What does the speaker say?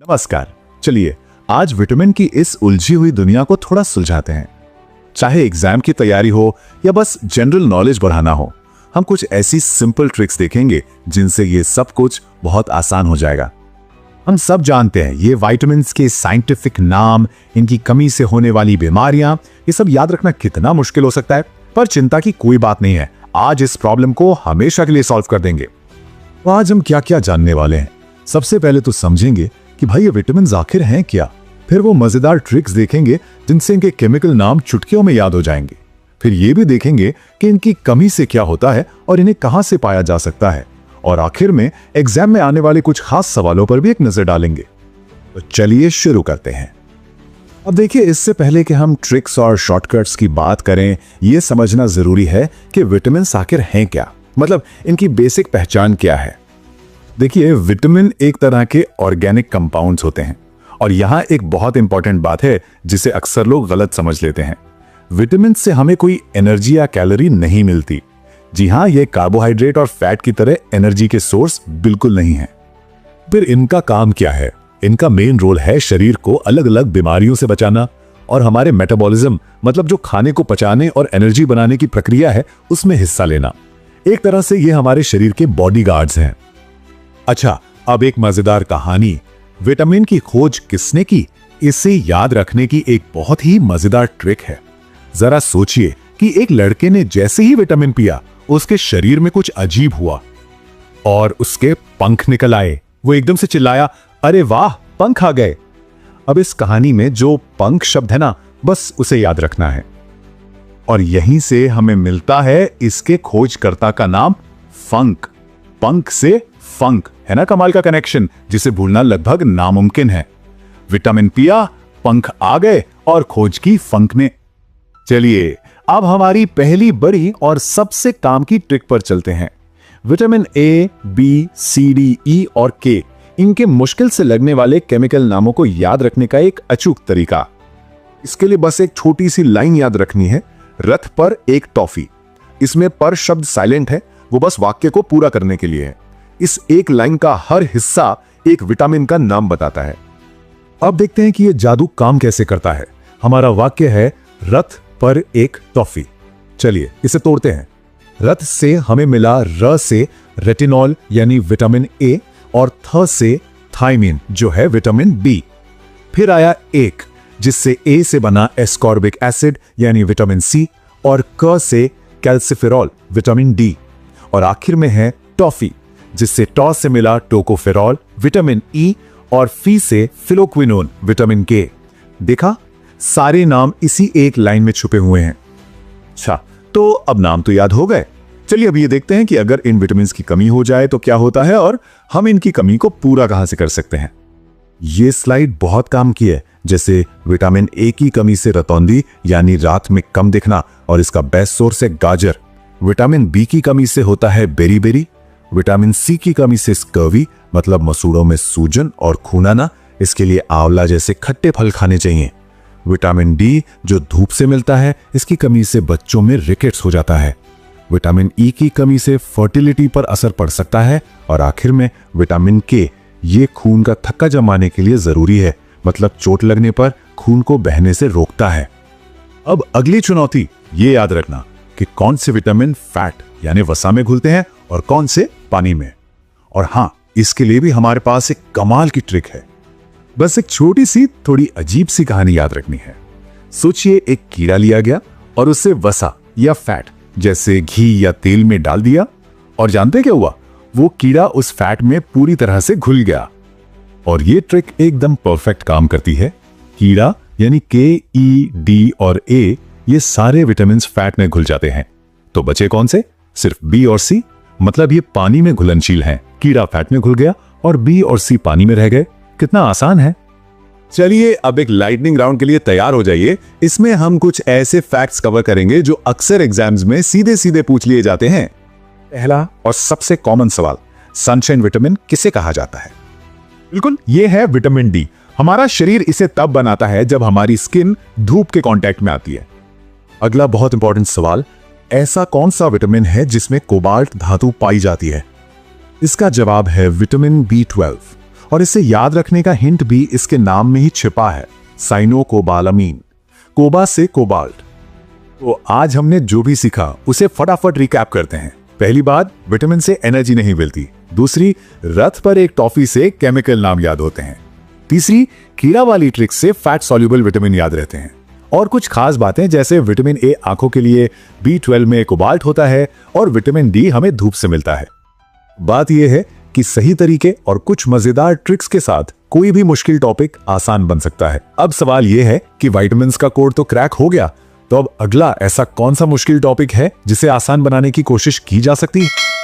नमस्कार। चलिए आज विटामिन की इस उलझी हुई दुनिया को थोड़ा सुलझाते हैं। चाहे एग्जाम की तैयारी हो या बस जनरल नॉलेज बढ़ाना हो, हम कुछ ऐसी सिंपल ट्रिक्स देखेंगे जिनसे ये सब कुछ बहुत आसान हो जाएगा। हम सब जानते हैं ये विटामिन्स के साइंटिफिक नाम, इनकी कमी से होने वाली बीमारियां, ये सब याद रखना कितना मुश्किल हो सकता है, पर चिंता की कोई बात नहीं है। आज इस प्रॉब्लम को हमेशा के लिए सॉल्व कर देंगे। तो आज हम क्या क्या जानने वाले हैं। सबसे पहले तो समझेंगे कि भाई ये विटामिन्स आखिर हैं क्या। फिर वो मजेदार ट्रिक्स देखेंगे जिनसे इनके केमिकल नाम चुटकियों में याद हो जाएंगे। फिर ये भी देखेंगे कि इनकी कमी से क्या होता है और इन्हें कहां से पाया जा सकता है। और आखिर में एग्जाम में आने वाले कुछ खास सवालों पर भी एक नजर डालेंगे। तो चलिए शुरू करते हैं। अब देखिए, इससे पहले कि हम ट्रिक्स और शॉर्टकट्स की बात करें, यह समझना जरूरी है कि विटामिन्स आखिर हैं क्या, मतलब इनकी बेसिक पहचान क्या है। देखिए, विटामिन एक तरह के ऑर्गेनिक कंपाउंड्स होते हैं और यहां एक बहुत इंपॉर्टेंट बात है जिसे अक्सर लोग गलत समझ लेते हैं। विटामिन से हमें कोई एनर्जी या कैलोरी नहीं मिलती। जी हां, ये कार्बोहाइड्रेट और फैट की तरह एनर्जी के सोर्स बिल्कुल नहीं है। फिर इनका काम क्या है? इनका मेन रोल है शरीर को अलग अलग बीमारियों से बचाना और हमारे मेटाबॉलिज्म, मतलब जो खाने को पचाने और एनर्जी बनाने की प्रक्रिया है, उसमें हिस्सा लेना। एक तरह से ये हमारे शरीर के बॉडीगार्ड्स हैं। अच्छा, अब एक मजेदार कहानी। विटामिन की खोज किसने की, इसे याद रखने की एक बहुत ही मजेदार ट्रिक है। जरा सोचिए कि एक लड़के ने जैसे ही विटामिन पिया, उसके शरीर में कुछ अजीब हुआ और उसके पंख निकल आए। वो एकदम से चिल्लाया, अरे वाह, पंख आ गए। अब इस कहानी में जो पंख शब्द है ना, बस उसे याद रखना है। और यहीं से हमें मिलता है इसके खोजकर्ता का नाम, फंक। पंख से फंक, है ना कमाल का कनेक्शन, जिसे भूलना लगभग नामुमकिन है। विटामिन पिया, पंख आ गए और खोज की फंक ने। चलिए अब हमारी पहली बड़ी और सबसे काम की ट्रिक पर चलते हैं। Vitamin A, B, C, D, E और के, इनके मुश्किल से लगने वाले केमिकल नामों को याद रखने का एक अचूक तरीका। इसके लिए बस एक छोटी सी लाइन याद रखनी है, रथ पर एक टॉफी। इसमें पर शब्द साइलेंट है, वो बस वाक्य को पूरा करने के लिए है। इस एक लाइन का हर हिस्सा एक विटामिन का नाम बताता है। अब देखते हैं कि यह जादू काम कैसे करता है। हमारा वाक्य है, रथ पर एक टॉफी। चलिए इसे तोड़ते हैं। रथ से हमें मिला र से रेटिनॉल यानी विटामिन ए और थ से थायमिन जो है विटामिन बी। फिर आया एक, जिससे ए से बना एस्कॉर्बिक एसिड यानी विटामिन सी और क से कैल्सिफेरॉल विटामिन डी। और आखिर में है टॉफी, जिससे टॉ से मिला टोकोफेरॉल विटामिन ई और फी से फिलोक्विनोन विटामिन के। देखा, सारे नाम इसी एक लाइन में छुपे हुए हैं। अच्छा, तो अब नाम तो याद हो गए। चलिए अब ये देखते हैं कि अगर इन विटामिन्स की कमी हो जाए तो क्या होता है और हम इनकी कमी को पूरा कहां से कर सकते हैं। ये स्लाइड बहुत काम की है। जैसे विटामिन ए की कमी से रतौंधी यानी रात में कम दिखना और इसका बेस्ट सोर्स है गाजर। विटामिन बी की कमी से होता है बेरी बेरी। विटामिन सी की कमी से स्कर्वी, मतलब मसूड़ों में सूजन और खून आना, इसके लिए आंवला जैसे खट्टे फल खाने चाहिए। विटामिन डी जो धूप से मिलता है, इसकी कमी से बच्चों में रिकेट्स हो जाता है। विटामिन ई की कमी से फर्टिलिटी पर असर पड़ सकता है। और आखिर में विटामिन के, ये खून का थक्का जमाने के लिए जरूरी है, मतलब चोट लगने पर खून को बहने से रोकता है। अब अगली चुनौती ये याद रखना कि कौन से विटामिन फैट यानी वसा में घुलते हैं और कौन से पानी में। और हां, इसके लिए भी हमारे पास एक कमाल की ट्रिक है। बस एक छोटी सी थोड़ी अजीब सी कहानी याद रखनी है। सोचिए, एक कीड़ा लिया गया और उससे वसा या फैट जैसे घी या तेल में डाल दिया और जानते क्या हुआ? वो कीड़ा उस फैट में पूरी तरह से घुल गया। और ये ट्रिक एकदम परफेक्ट काम करती है। कीड़ा यानी के, ई, डी और ए, ये सारे विटामिन फैट में घुल जाते हैं। तो बचे कौन से? सिर्फ बी और सी, मतलब ये पानी में घुलनशील हैं। कीड़ा फैट में घुल गया और बी और सी पानी में रह गए। कितना आसान है। चलिए अब एक लाइटनिंग राउंड के लिए तैयार हो जाइए। इसमें हम कुछ ऐसे फैक्ट्स कवर करेंगे जो अक्सर एग्जाम्स में सीधे सीधे पूछ लिए जाते हैं। पहला और सबसे कॉमन सवाल, सनशाइन विटामिन किसे कहा जाता है? बिल्कुल, ये है विटामिन डी। हमारा शरीर इसे तब बनाता है जब हमारी स्किन धूप के कांटेक्ट में आती है। अगला बहुत इंपॉर्टेंट सवाल, ऐसा कौन सा विटामिन है जिसमें कोबाल्ट धातु पाई जाती है? इसका जवाब है विटामिन बी 12। और इसे याद रखने का हिंट भी इसके नाम में ही छिपा है, साइनोकोबालामीन, कोबा से कोबाल्ट। तो आज हमने जो भी सीखा उसे फटाफट रिकैप करते हैं। पहली बात, विटामिन से एनर्जी नहीं मिलती। दूसरी, रथ पर एक टॉफी से केमिकल नाम याद होते हैं। तीसरी, कीड़ा वाली ट्रिक से फैट सॉल्युबल विटामिन याद रहते हैं। और कुछ खास बातें जैसे विटामिन ए आंखों के लिए, B12 में कोबाल्ट होता है और विटामिन डी हमें धूप से मिलता है। बात यह है कि सही तरीके और कुछ मजेदार ट्रिक्स के साथ कोई भी मुश्किल टॉपिक आसान बन सकता है। अब सवाल यह है कि विटामिन का कोड तो क्रैक हो गया, तो अब अगला ऐसा कौन सा मुश्किल टॉपिक है जिसे आसान बनाने की कोशिश की जा सकती है?